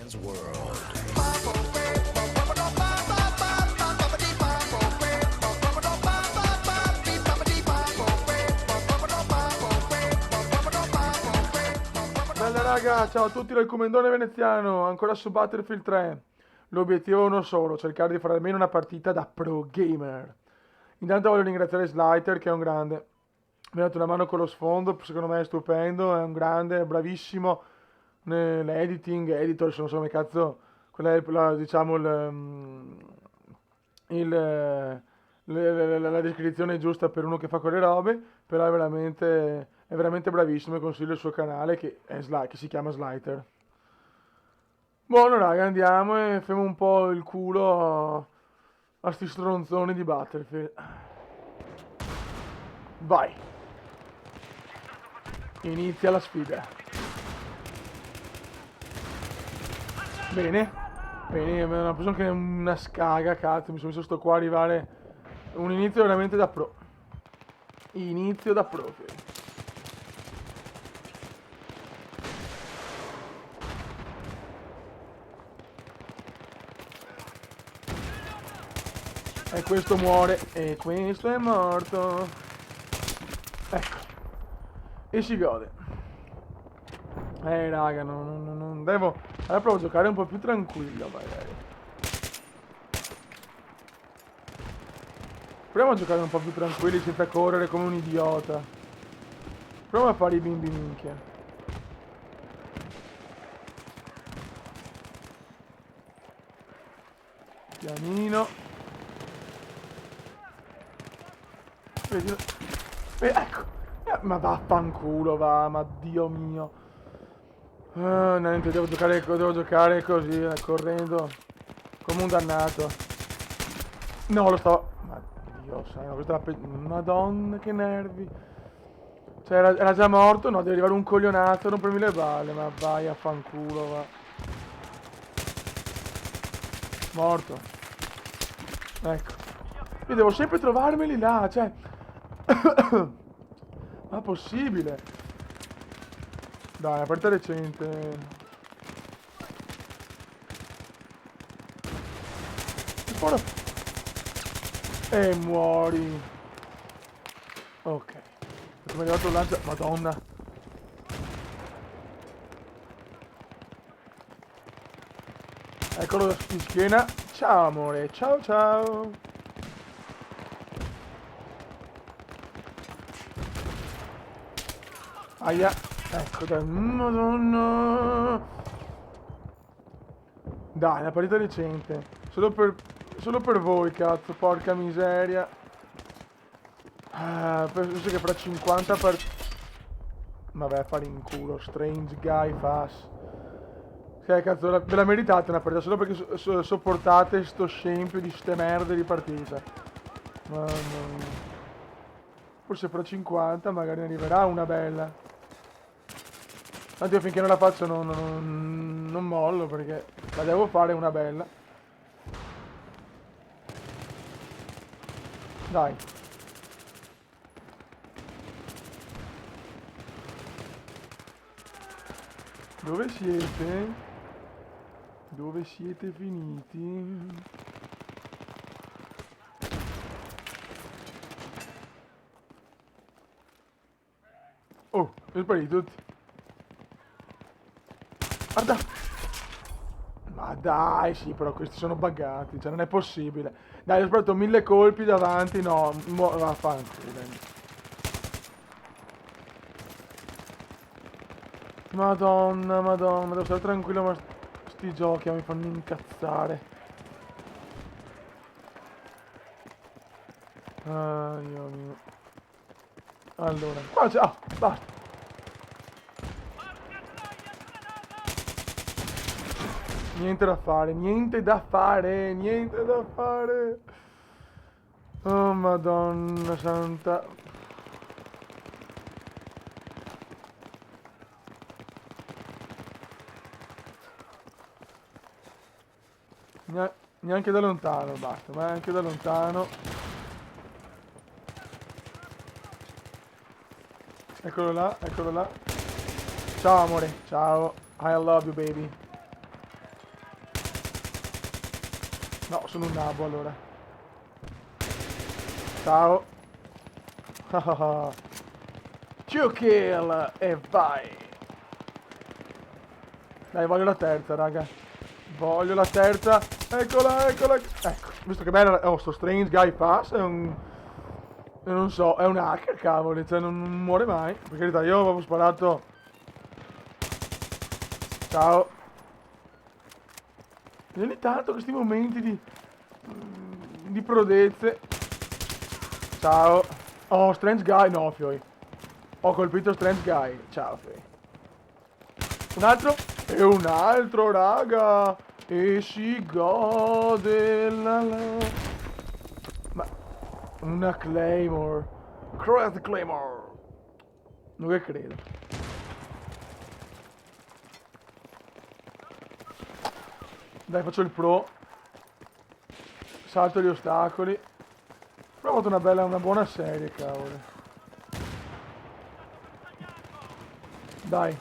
Man's World. Bella raga, ciao a tutti dal Comendone Veneziano, ancora su Battlefield 3. L'obiettivo è uno solo, cercare di fare almeno una partita da pro gamer. Intanto voglio ringraziare Sliter che è un grande. Mi ha dato una mano con lo sfondo, secondo me è stupendo, è un grande, è bravissimo nell'editing, editor, se non so come cazzo, quella è diciamo la descrizione giusta per uno che fa quelle robe, però è veramente bravissimo e consiglio il suo canale che si chiama Sliter. Buono raga, andiamo e facciamo un po' il culo a sti stronzoni di Battlefield. Vai, inizia la sfida. Bene, bene, mi hanno preso anche una scaga, cazzo, mi sono messo sto qua a arrivare. Un inizio veramente da pro. Inizio da pro. E questo muore, e questo è morto. Ecco, e si gode. Raga, non devo. Allora provo a giocare un po' più tranquillo, magari. Proviamo a giocare un po' più tranquilli senza correre come un idiota. Proviamo a fare i bimbi minchia. Pianino. Vedi. Ecco. Ma vaffanculo, va, ma Dio mio. Niente, devo giocare così, correndo. Come un dannato. No, lo stavo. Ma Dio, sai, no, questa è Madonna, che nervi. Cioè, era già morto? No, deve arrivare un coglionato a rompermi le balle. Ma vai a fanculo, va. Morto. Ecco. Io devo sempre trovarmeli là, cioè. Ma possibile? Dai, una partita recente. Sparo. E muori. Ok. Come è arrivato il lancio. Madonna. Eccolo in schiena. Ciao amore. Ciao ciao. Aia. Ecco dai. Madonna. Dai, una partita decente. Solo per voi, cazzo. Porca miseria. Penso che fra 50 Vabbè, fare in culo. Strange guy fast. Cioè, cazzo, ve la meritate una partita solo perché sopportate sto scempio di ste merde di partita. Mamma mia. Forse fra 50 magari ne arriverà una bella. Tanto io finché non la faccio non mollo perché la devo fare una bella. Dai. Dove siete? Dove siete finiti? Oh, sono spariti tutti. Guarda! Ma dai, sì, però questi sono buggati, cioè non è possibile. Dai, ho sparato 1000 colpi davanti, no, vaffanculo. Madonna, madonna, devo stare tranquillo, ma sti giochi mi fanno incazzare. Ah, Dio mio. Allora, qua c'è. Ah, basta. Niente da fare, niente da fare, niente da fare. Oh, Madonna santa. Neanche da lontano, basta, ma anche da lontano. Eccolo là, eccolo là. Ciao amore, ciao. I love you baby. No, sono un nabo allora. Ciao. Two kill e vai. Dai, voglio la terza, raga. Voglio la terza. Eccola, eccola. Ecco, visto che bello. Oh, sto Strange Guy Pass è un... non so, è un hacker, cavoli. Cioè, non muore mai. Per carità, io avevo sparato... Ciao. E ogni tanto questi momenti di prodezze. Ciao. Oh, Strange Guy. No, fioi. Ho colpito Strange Guy. Ciao, fioi. Un altro? E un altro, raga. E si gode Ma una Claymore. Cross Claymore. Non che credo. Dai, faccio il pro. Salto gli ostacoli. Però ho fatto una buona serie, cavolo. Dai.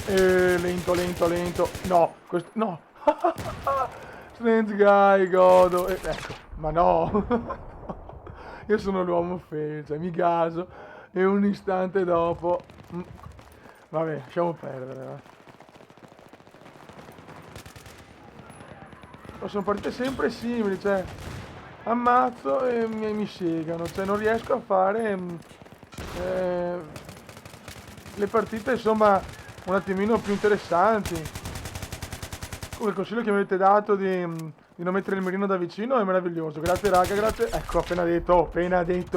Lento, lento, lento. No, questo... No. Strange Guy, godo. Ecco, ma no. Io sono l'uomo felice, cioè mi gaso e un istante dopo... Vabbè, lasciamo perdere, va. Ma sono partite sempre simili, cioè... Ammazzo e mi segano, cioè non riesco a fare... le partite, insomma, un attimino più interessanti. Come il consiglio che mi avete dato di non mettere il mirino da vicino è meraviglioso. Grazie raga, grazie. Ecco, appena detto,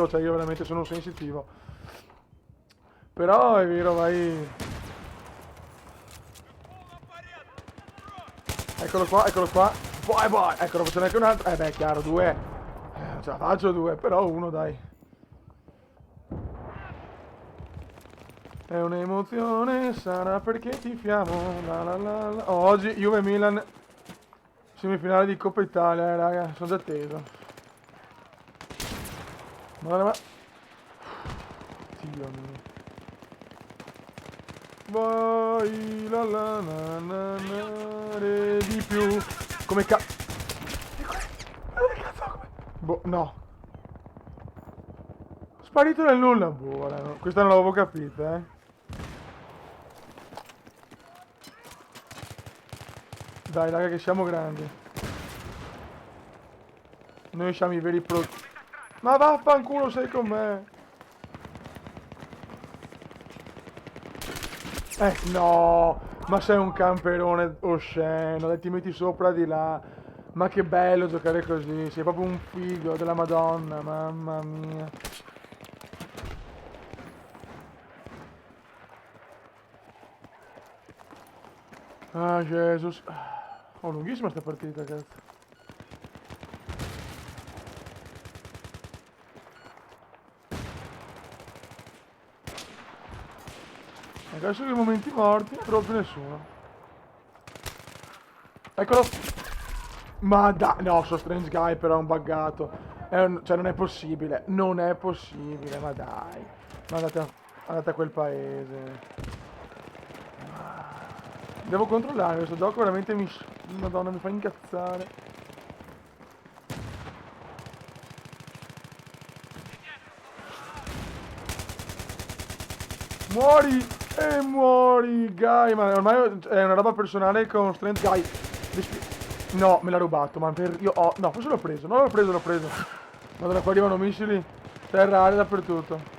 cioè io veramente sono sensitivo. Però è vero, vai. Eccolo qua, eccolo qua. Vai, vai. Eccolo, faccio neanche un altro. Beh, chiaro, due. Non ce la faccio due, però uno, dai. È un'emozione, sarà perché tifiamo. La la la la. Oh, oggi Juve Milan, semifinale di Coppa Italia, raga, sono già teso. Ma... Dio mio. Vai la la na na na di più. Come boh, no. Sparito nel nulla. Buona, no. Questa non l'avevo capita, eh. Dai, raga, che siamo grandi. Noi siamo i veri pro... Ma vaffanculo, sei con me. No. Ma sei un camperone osceno. Dai, ti metti sopra di là. Ma che bello giocare così. Sei proprio un figo della Madonna. Mamma mia. Ah, Jesus. Oh, lunghissima sta partita, cazzo. Adesso che i momenti morti, però più nessuno. Eccolo. Ma dai, no, so Strange Guy però è un buggato. Cioè non è possibile, non è possibile, ma dai. Ma andate a quel paese. Devo controllare, questo gioco veramente Madonna, mi fa incazzare. Muori! E muori, Guy! Ma ormai è una roba personale con Strange Guy. No, me l'ha rubato, ma per... Io ho... No, forse l'ho preso, no, l'ho preso. Madonna, qua arrivano missili terra, aria dappertutto.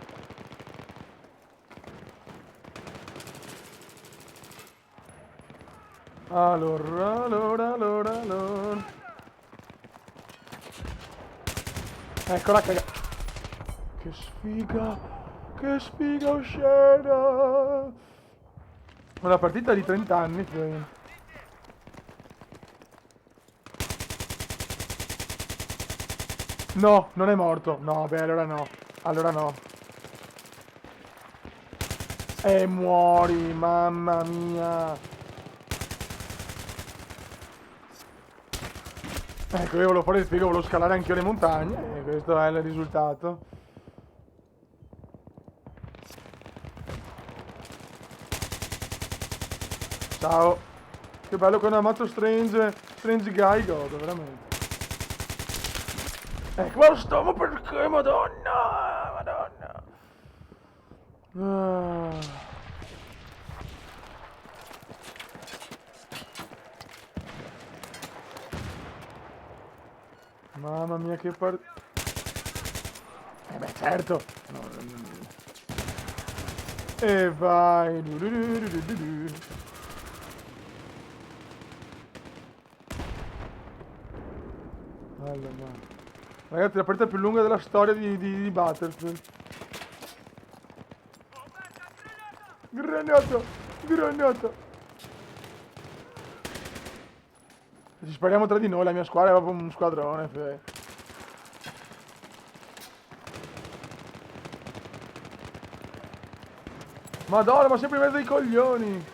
Allora. Eccola caga. Che sfiga oscena. Una partita di 30 anni, cioè. No, non è morto. No, beh, allora no. Allora no. E muori, mamma mia. Ecco, io volevo fare il figo, volevo scalare anch'io le montagne e questo è il risultato. Ciao. Che bello quando ammazzo Strange Guy, godo, veramente. Ecco, ma lo stomo perché, madonna, madonna. Ah. Mamma mia che beh certo. No, e vai. Allora. Ragazzi, la partita più lunga della storia di Battlefield. Granato! Granato! Ci spariamo tra di noi, la mia squadra è proprio un squadrone. Madonna, ma sempre in mezzo ai coglioni!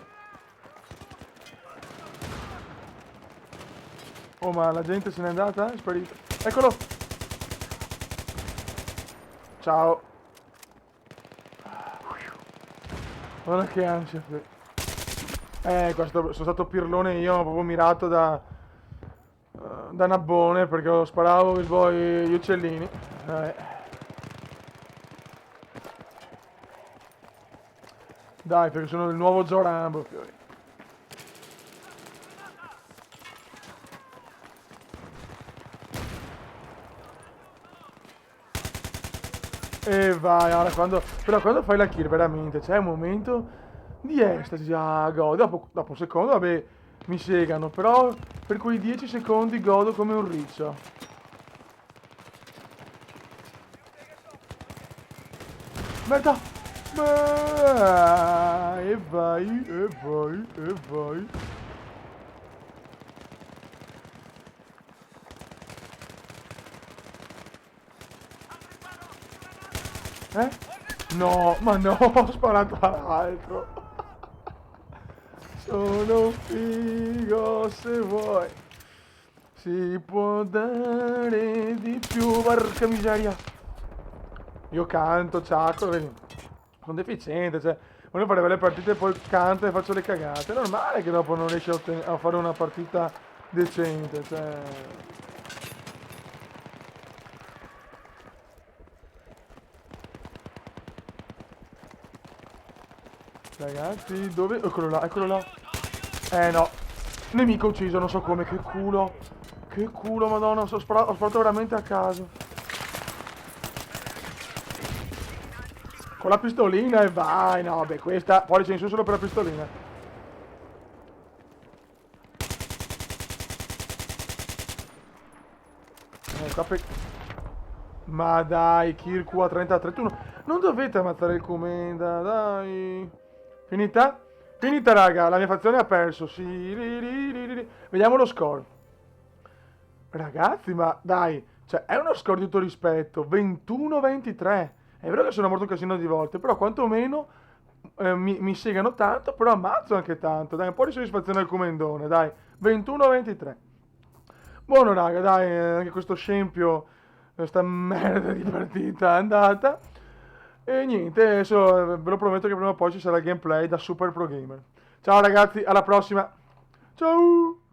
Oh, ma la gente se n'è andata? È sparita. Eccolo! Ciao! Guarda che ansia. Sono stato pirlone io, proprio mirato da Nabbone perché lo sparavo gli uccellini. Dai, perché sono il nuovo Joe Rambo. E vai, ora però quando fai la kill veramente c'è un momento di estasi, dopo un secondo, vabbè, mi segano, però per quei 10 secondi godo come un riccio. Merda! E vai, e vai, e vai. Eh? No, ma no, ho sparato all'altro. Sono figo se vuoi. Si può dare di più, porca miseria. Io canto, ciacco, vedi. Sono deficiente, cioè. Voglio fare belle partite e poi canto e faccio le cagate. È normale che dopo non riesci a fare una partita decente, cioè. Ragazzi, dove? Eccolo là, eccolo là. No. Nemico ucciso, non so come, che culo. Che culo, madonna, ho sparato veramente a caso. Con la pistolina e vai, no, vabbè, questa, pollice in su solo per la pistolina. Ma dai, Kirku a 33, tu non dovete ammazzare il Comenda, dai. Finita? Finita, raga, la mia fazione ha perso, sì. Vediamo lo score. Ragazzi, ma dai, cioè, è uno score di tutto rispetto, 21-23. È vero che sono morto un casino di volte, però quantomeno mi segano tanto, però ammazzo anche tanto. Dai, un po' di soddisfazione al comendone, dai. 21-23. Buono, raga, dai, anche questo scempio, questa merda di partita è andata. E niente, adesso ve lo prometto che prima o poi ci sarà il gameplay da Super Pro Gamer. Ciao ragazzi, alla prossima. Ciao!